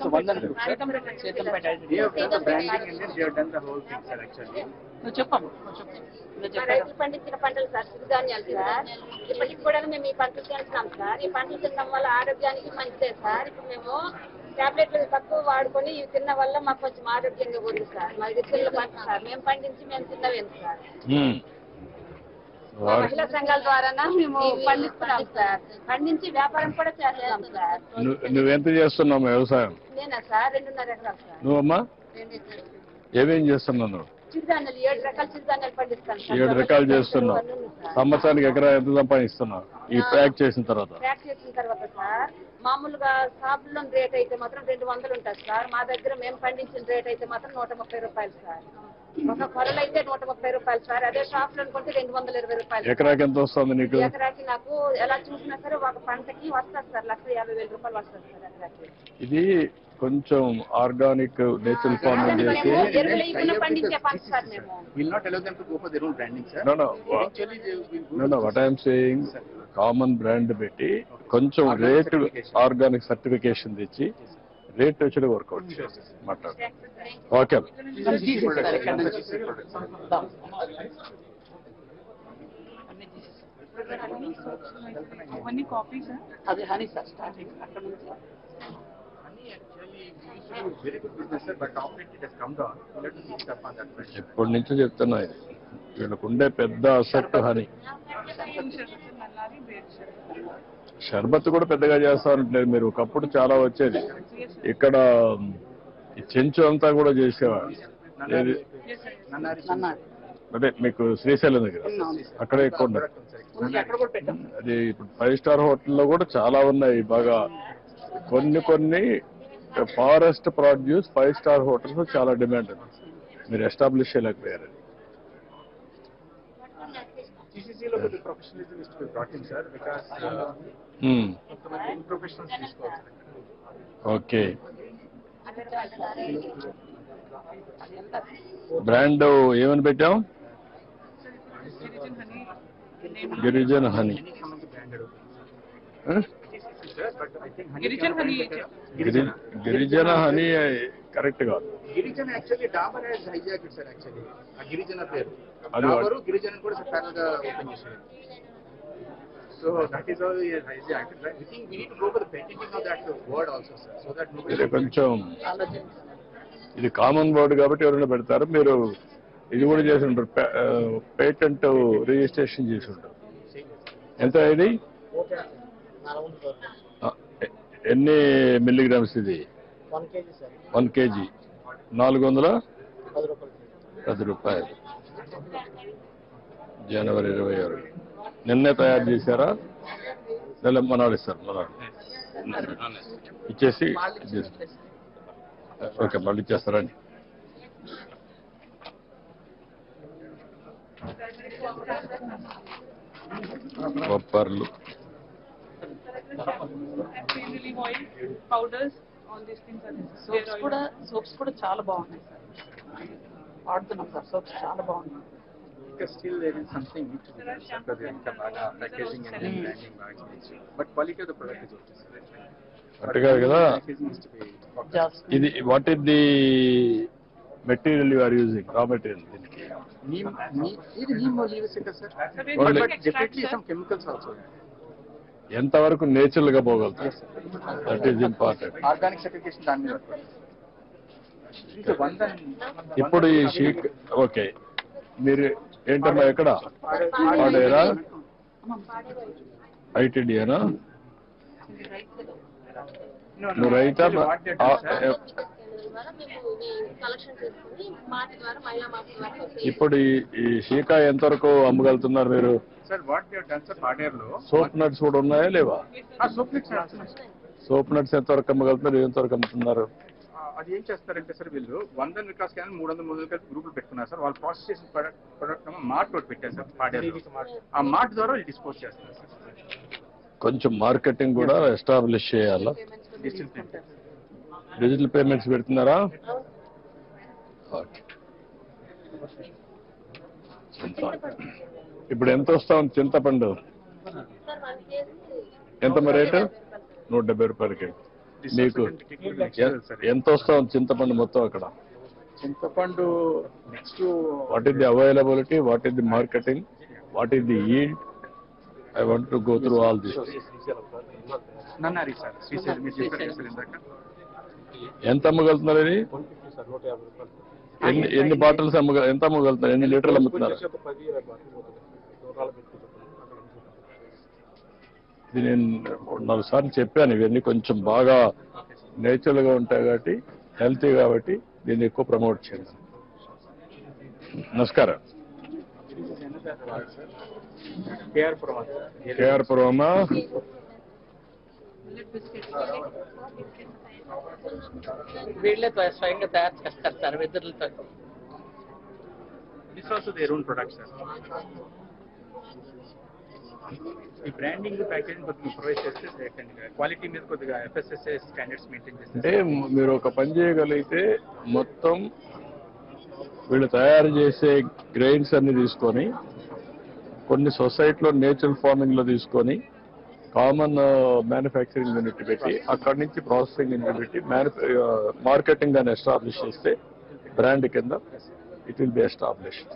So one then they have done the branding and then they have done the whole thing, sir. Actually. రైతులు పండించిన పంటలు sir సిరిధాన్యాలు sir ఇప్పటికి కూడా మేము ఈ పంటలు తింటున్నాం సార్. ఈ పంటలు తినడం వల్ల ఆరోగ్యానికి మంచిదే సార్. ఇప్పుడు మేము టాబ్లెట్లు తక్కువ వాడుకొని ఇవి తిన్న వల్ల మాకు కొంచెం ఆరోగ్యంగా ఉంది సార్. మాది పిల్లల పంట సార్. మేము పండించి మేము తిన్నవేంది సార్. మహిళా సంఘాల ద్వారా మేము పండిస్తున్నాం సార్. పండించి వ్యాపారం కూడా చేస్తున్నాం సార్. నువ్వెంత చేస్తున్నావు వ్యవసాయం? నేనా సార్ 2.5 ఎకరాలు సార్. నువ్వమ్మా ఏమేం చేస్తున్నావు? చిరుధాన్యాలు 7 రకాల చిరుధాన్యాలు పండిస్తాను. 7 రకాలు చేస్తున్నావు. సంవత్సరానికి ఎకరా ఎంత సంపాదిస్తున్నావు ఈ ప్యాక్ చేసిన తర్వాత? ప్యాక్ చేసిన తర్వాత సార్ మామూలుగా షాపుల్లో రేట్ అయితే మాత్రం 200 ఉంటుంది సార్. మా దగ్గర మేము పండించిన రేట్ అయితే మాత్రం 130 రూపాయలు సార్. ఒక కొరలు అయితే 130 రూపాయలు సార్. అదే షాప్ లో కొంటే 220 రూపాయలు. ఎకరాకి ఎంత వస్తుంది నీకు? ఎకరాకి నాకు ఎలా చూసినా సరే ఒక పంటకి వస్తుంది సార్ 1,50,000 రూపాయలు వస్తుంది సార్ ఎకరాకి. ఇది కొంచెం ఆర్గానిక్ నేచురల్ ఫార్మింగ్ చేసి పండించే పంట సార్. మేము will not allow them to go for their own branding, sir. No, what I am saying, common brand పెట్టి కొంచెం రేట్ ఆర్గానిక్ సర్టిఫికేషన్ తెచ్చి రేట్ వచ్చి వర్కౌట్ మాట్లాడు. ఓకే అది హనీ సార్ స్టార్టింగ్ అక్కడ నుంచి. ఇప్పటి నుంచి చెప్తున్నా ఇది వీళ్ళకు ఉండే పెద్ద అసెట్ హనీ. షర్బత్ కూడా పెద్దగా చేస్తారంటున్నారు మీరు. ఒకప్పుడు చాలా వచ్చేది ఇక్కడ చెంచు అంతా కూడా చేసేవారు. అదే మీకు శ్రీశైలం దగ్గర అక్కడ ఎక్కువ ఉండదు. అది ఇప్పుడు 5 స్టార్ హోటల్లో కూడా చాలా ఉన్నాయి బాగా. కొన్ని ఫారెస్ట్ ప్రొడ్యూస్ 5 స్టార్ హోటల్స్ చాలా డిమాండ్ ఉంది. మీరు ఎస్టాబ్లిష్ చేయలేకపోయారు. ఓకే బ్రాండ్ ఏమని పెట్టాం? గిరిజన్ హనీ. గిరిజన హనీ కరెక్ట్ కాదు. గిరిజన actually Dabur has hijacked sir. Actually ఆ గిరిజన పేరు డాబరు గిరిజన కూడా ప్యారల్ గా ఓపెన్ చేశారు. So that is how he has hijacked. I think we need to go for the patenting of that word also sir. So that ఇది కొంచెం ఇది కామన్ వర్డ్ కాబట్టి ఎవరైనా పెడతారు. మీరు ఇది కూడా చేసి ఉంటారు, పేటెంట్ రిజిస్ట్రేషన్ చేసి ఉంటారు. ఎంత ఇది? ఎన్ని మిల్లీగ్రామ్స్ ఇది? 1 kg 410 రూపాయలు. జనవరి 26 నిన్నే తయారు చేశారా? నెల మనాడు ఇస్తారు. మనాడు ఇచ్చేసి ఓకే మళ్ళీ ఇచ్చేస్తారండి. బొప్పర్లు సోప్స్ కూడా చాలా బాగున్నాయి సార్. వాడుతున్నాం సార్ సోప్స్ చాలా బాగున్నాయి. Still there is something need to be done because they have packaging and branding bags, but quality of the product is okay sir. అట్టుగా కదా. ఇది what is the material you are using? Raw material దీనికి neem leaves it sir, but definitely some chemicals also. ఎంతవరకు natural గా పోగలుగుతారు? That is important. Organic certification దాని మీద. ఇప్పుడు ఈ షీక్ ఓకే. మీరు ఏంటమ్మా ఎక్కడ పాడేరా? ఐటీడీనా? నువ్వు రైతా? ఇప్పుడు ఈ షీకా ఎంతవరకు అమ్మగలుగుతున్నారు మీరు? సోప్ నట్స్ కూడా ఉన్నాయా లేవా? సోప్ నట్స్ ఎంతవరకు అమ్మగలుగుతున్నారు? ఎంతవరకు అమ్ముతున్నారు? అది ఏం చేస్తారంటే సార్ వీళ్ళు 100 వికాస్ కానీ 300 గ్రూపులు పెట్టుకున్నారు సార్. వాళ్ళు ప్రాసెస్ చేసిన ప్రొడక్ట్ మార్ట్ ఒకటి పెట్టారు సార్. పాడేరు ఆ మార్ట్ ద్వారా వాళ్ళు డిస్పోజ్ చేస్తారు సార్. కొంచెం మార్కెటింగ్ కూడా ఎస్టాబ్లిష్ చేయాలా? డిజిటల్ పేమెంట్స్ పెడుతున్నారా? ఇప్పుడు ఎంత వస్తా ఉంది చింతపండు? ఎంత రేటు? 170 రూపాయలకి. మీకు ఎంత వస్తుంది చింతపండు మొత్తం అక్కడ? చింతపండు next what is the availability, what is the marketing, what is the yield? I want to go through all this. నన్నారి సార్, శ్రీశైలం మీరు చెప్పారు సార్ ఇందాక. ఎంత అమ్మగలుగుతున్నారు ఇది? ఎన్ని బాటిల్స్ ఎంత అమ్మగలుగుతున్నారు? ఎన్ని లీటర్లు అమ్ముతున్నారు? ఇది నేను 4 సార్లు చెప్పాను, ఇవన్నీ కొంచెం బాగా నేచురల్ గా ఉంటాయి కాబట్టి, హెల్తీ కాబట్టి దీన్ని ఎక్కువ ప్రమోట్ చేయండి. నమస్కారం. కేఆర్ పురమా వీళ్ళే స్వయంగా తయారు చేస్తారు సార్, వెదురులతో. This also their own product sir. ఈ బ్రాండింగ్ ప్యాకేజింగ్ కొద్దిగా ప్రొవైడ్ చేస్తే క్వాలిటీ మీద కొద్దిగా FSSAI స్టాండర్డ్స్ మెయింటైన్ చేస్తే. అంటే మీరు ఒక పని చేయగలిగితే మొత్తం వీళ్ళు తయారు చేసే గ్రెయిన్స్ అన్ని తీసుకొని కొన్ని సొసైటీలో నేచురల్ ఫార్మింగ్ లో తీసుకొని కామన్ మ్యానుఫ్యాక్చరింగ్ యూనిట్ పెట్టి అక్కడి నుంచి ప్రాసెసింగ్ యూనిట్ పెట్టి మార్కెటింగ్ అని ఎస్టాబ్లిష్ చేస్తే బ్రాండ్ కింద ఇట్ విల్ బి ఎస్టాబ్లిష్డ్.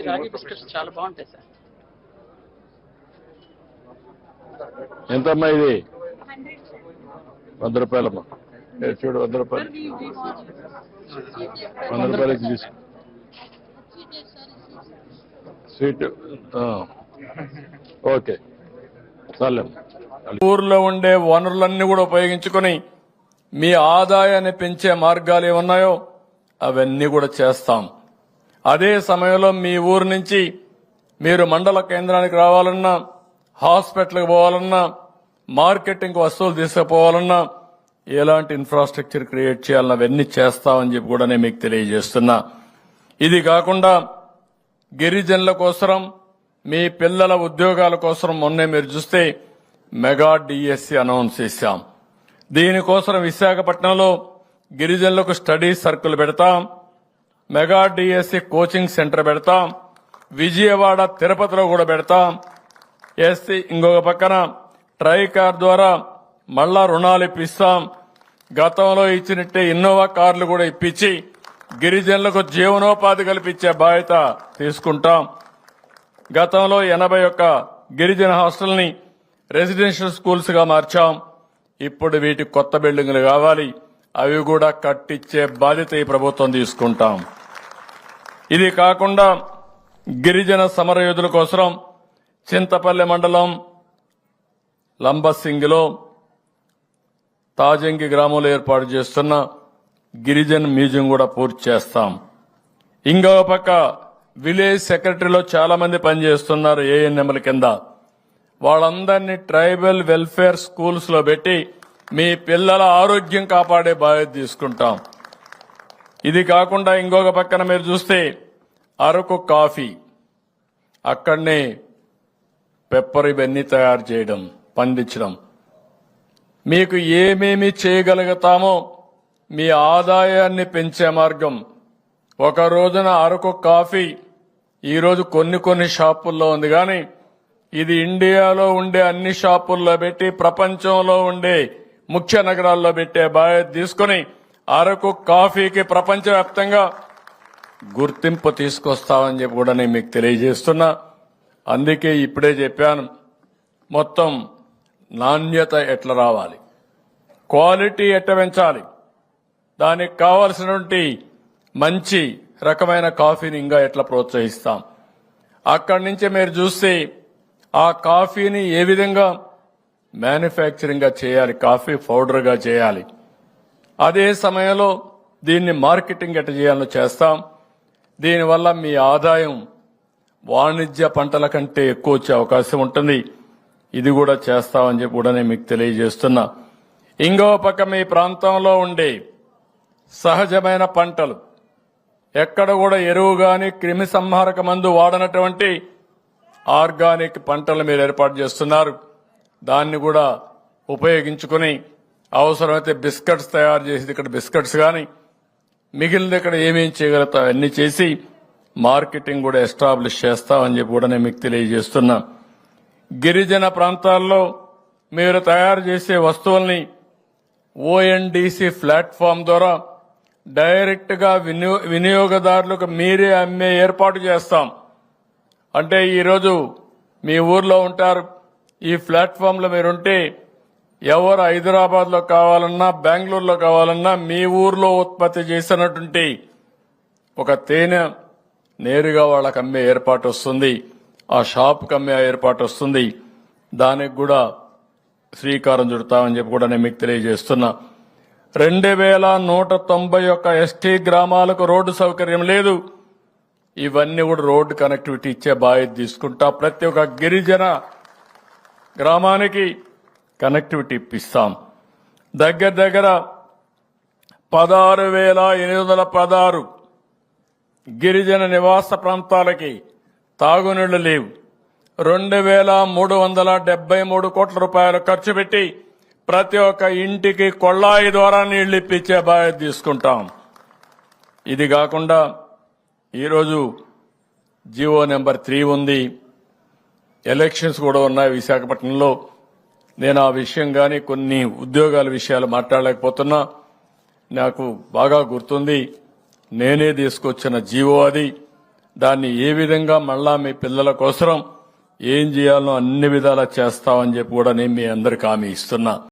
రాగి బిస్కెట్స్ చాలా బాగుంటాయి సార్. ఎంతమ్మా ఇది? 100 రూపాయలమ్మా. చూడు 100 రూపాయలు, 100 రూపాయలకి తీసుకో. స్వీట్ ఓకే చాలే. ఊర్లో ఉండే వనరులన్నీ కూడా ఉపయోగించుకొని మీ ఆదాయాన్ని పెంచే మార్గాలు ఏమున్నాయో అవన్నీ కూడా చేస్తాం. అదే సమయంలో మీ ఊరు నుంచి మీరు మండల కేంద్రానికి రావాలన్నా, హాస్పిటల్కి పోవాలన్నా, మార్కెటింగ్ వస్తువులు తీసుకుపోవాలన్నా ఎలాంటి ఇన్ఫ్రాస్ట్రక్చర్ క్రియేట్ చేయాలన్నా అవన్నీ చేస్తామని చెప్పి కూడా నేను మీకు తెలియజేస్తున్నా. ఇది కాకుండా గిరిజనుల కోసం, మీ పిల్లల ఉద్యోగాల కోసం మొన్నే మీరు చూస్తే మెగా డిఎస్సి అనౌన్స్ చేశాం. దీనికోసం విశాఖపట్నంలో గిరిజనులకు స్టడీ సర్కిల్ పెడతాం, మెగా డిఎస్సి కోచింగ్ సెంటర్ పెడతాం, విజయవాడ తిరుపతిలో కూడా పెడతాం. ఇంకొక పక్కన ట్రైకార్ ద్వారా మళ్లా రుణాలు ఇప్పిస్తాం. గతంలో ఇచ్చినట్టే ఇన్నోవా కార్లు కూడా ఇప్పించి గిరిజనులకు జీవనోపాధి కల్పించే బాధ్యత తీసుకుంటాం. గతంలో 81 గిరిజన హాస్టల్ని రెసిడెన్షియల్ స్కూల్స్ గా మార్చాం. ఇప్పుడు వీటికి కొత్త బిల్డింగులు కావాలి, అవి కూడా కట్టించే బాధ్యత ఈ ప్రభుత్వం తీసుకుంటాం. ఇది కాకుండా గిరిజన సమరయోధుల కోసం చింతపల్లి మండలం లంబసింగిలో తాజంగి గ్రామంలో ఏర్పాటు చేస్తున్న గిరిజన్ మ్యూజియం కూడా పూర్తి చేస్తాం. ఇంకో పక్క విలేజ్ సెక్రటరీలో చాలా మంది పనిచేస్తున్నారు ఏఎన్ఎంల కింద. వాళ్ళందరినీ ట్రైబల్ వెల్ఫేర్ స్కూల్స్ లో పెట్టి మీ పిల్లల ఆరోగ్యం కాపాడే బాధ్యత తీసుకుంటాం. ఇది కాకుండా ఇంకొక పక్కన మీరు చూస్తే అరకు కాఫీ, అక్కడనే పెప్పర్ ఇవన్నీ తయారు చేయడం, పండించడం. మీకు ఏమేమి చేయగలుగుతామో మీ ఆదాయాన్ని పెంచే మార్గం. ఒక రోజున అరకు కాఫీ ఈరోజు కొన్ని షాపుల్లో ఉంది, కానీ ఇది ఇండియాలో ఉండే అన్ని షాపుల్లో పెట్టి ప్రపంచంలో ఉండే ముఖ్య నగరాల్లో పెట్టే బాధ్యత తీసుకుని అరకు కాఫీకి ప్రపంచవ్యాప్తంగా గుర్తింపు తీసుకొస్తామని చెప్పి కూడా నేను మీకు తెలియజేస్తున్నా. అందుకే ఇప్పుడే చెప్పాను, మొత్తం నాణ్యత ఎట్లా రావాలి, క్వాలిటీ ఎట్లా పెంచాలి, దానికి కావలసినటువంటి మంచి రకమైన కాఫీని ఇంకా ఎట్లా ప్రోత్సహిస్తాం. అక్కడి నుంచి మీరు చూస్తే ఆ కాఫీని ఏ విధంగా మ్యానుఫ్యాక్చరింగ్ గా చేయాలి, కాఫీ పౌడర్ గా చేయాలి. అదే సమయంలో దీన్ని మార్కెటింగ్ ఎట్లా చేయాలో చేస్తాం. దీనివల్ల మీ ఆదాయం వాణిజ్య పంటల కంటే ఎక్కువ వచ్చే అవకాశం ఉంటుంది. ఇది కూడా చేస్తామని చెప్పి కూడా నేను మీకు తెలియజేస్తున్నా. ఇంకో పక్క మీ ప్రాంతంలో ఉండే సహజమైన పంటలు, ఎక్కడ కూడా ఎరువు గాని క్రిమి సంహారక మందు వాడనటువంటి ఆర్గానిక్ పంటలు మీరు ఏర్పాటు చేస్తున్నారు. దాన్ని కూడా ఉపయోగించుకుని అవసరమైతే బిస్కెట్స్ తయారు చేసి ఇక్కడ బిస్కెట్స్ గాని మిగిలిన ఇక్కడ ఏమేం చేయగలుగుతాం అన్ని చేసి మార్కెటింగ్ కూడా ఎస్టాబ్లిష్ చేస్తామని చెప్పి కూడా నేను మీకు తెలియజేస్తున్నా. గిరిజన ప్రాంతాల్లో మీరు తయారు చేసే వస్తువుల్ని ఓఎన్డీసీ ప్లాట్ఫామ్ ద్వారా డైరెక్ట్ గా వినియోగదారులకు మీరే అమ్మే ఏర్పాటు చేస్తాం. అంటే ఈరోజు మీ ఊర్లో ఉంటారు, ఈ ప్లాట్ఫామ్ లో మీరుంటే ఎవరు హైదరాబాద్ లో కావాలన్నా బెంగళూరులో కావాలన్నా మీ ఊర్లో ఉత్పత్తి చేసినటువంటి ఒక తేనె నేరుగా వాళ్ళకి అమ్మే ఏర్పాటు వస్తుంది, ఆ షాప్కి అమ్మే ఏర్పాటు వస్తుంది. దానికి కూడా శ్రీకారం చుడతామని చెప్పి కూడా నేను మీకు తెలియజేస్తున్నా. 2191 ఎస్టీ గ్రామాలకు రోడ్డు సౌకర్యం లేదు. ఇవన్నీ కూడా రోడ్డు కనెక్టివిటీ ఇచ్చే బాధ్యత తీసుకుంటా. ప్రతి ఒక్క గిరిజన గ్రామానికి కనెక్టివిటీ ఇప్పిస్తాం. దగ్గర 16,816 గిరిజన నివాస ప్రాంతాలకి తాగునీళ్లు లేవు. 2,373 కోట్ల రూపాయలు ఖర్చు పెట్టి ప్రతి ఒక్క ఇంటికి కొళాయి ద్వారా నీళ్లు ఇప్పించే బాధ్యత తీసుకుంటాం. ఇది కాకుండా ఈరోజు జీవో నెంబర్ 3 ఉంది. ఎలక్షన్స్ కూడా ఉన్నాయి విశాఖపట్నంలో. నేను ఆ విషయం కానీ కొన్ని ఉద్యోగాల విషయాలు మాట్లాడలేకపోతున్నా. నాకు బాగా గుర్తుంది, నేనే తీసుకొచ్చిన జీవో అది. దాన్ని ఏ విధంగా మళ్ళా మీ పిల్లల కోసం ఏం చేయాలో అన్ని విధాలా చేస్తామని చెప్పి కూడా నేను మీ అందరికి హామీ ఇస్తున్నా.